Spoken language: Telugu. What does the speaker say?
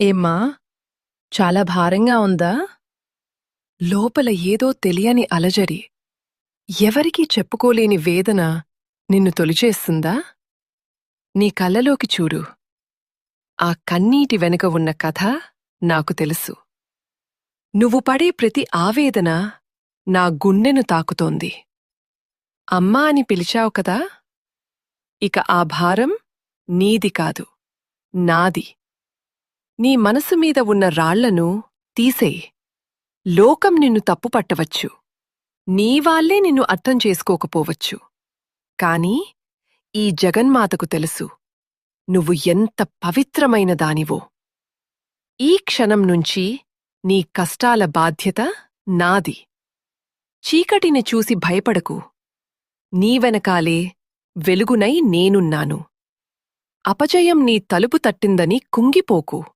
ఏమ్మా, చాలా భారంగా ఉందా? లోపల ఏదో తెలియని అలజడి, ఎవరికీ చెప్పుకోలేని వేదన నిన్ను తొలిచేస్తుందా? నీ కళ్ళలోకి చూడు. ఆ కన్నీటి వెనుక ఉన్న కథ నాకు తెలుసు. నువ్వు పడే ప్రతి ఆవేదన నా గుండెను తాకుతోంది. అమ్మా అని పిలిచావు కదా? ఇక ఆ భారం నీది కాదు, నాది. నీ మనసు మీద ఉన్న రాళ్లను తీసేయ్. లోకం నిన్ను తప్పుపట్టవచ్చు, నీవాళ్లే నిన్ను అర్థం చేసుకోకపోవచ్చు. కాని ఈ జగన్మాతకు తెలుసు నువ్వు ఎంత పవిత్రమైన దానివో. ఈ క్షణం నుంచి నీ కష్టాల బాధ్యత నాది. చీకటిని చూసి భయపడకు. నీ వెనకాలే వెలుగునై నేనున్నాను. అపజయం నీ తలుపు తట్టిందని కుంగిపోకు.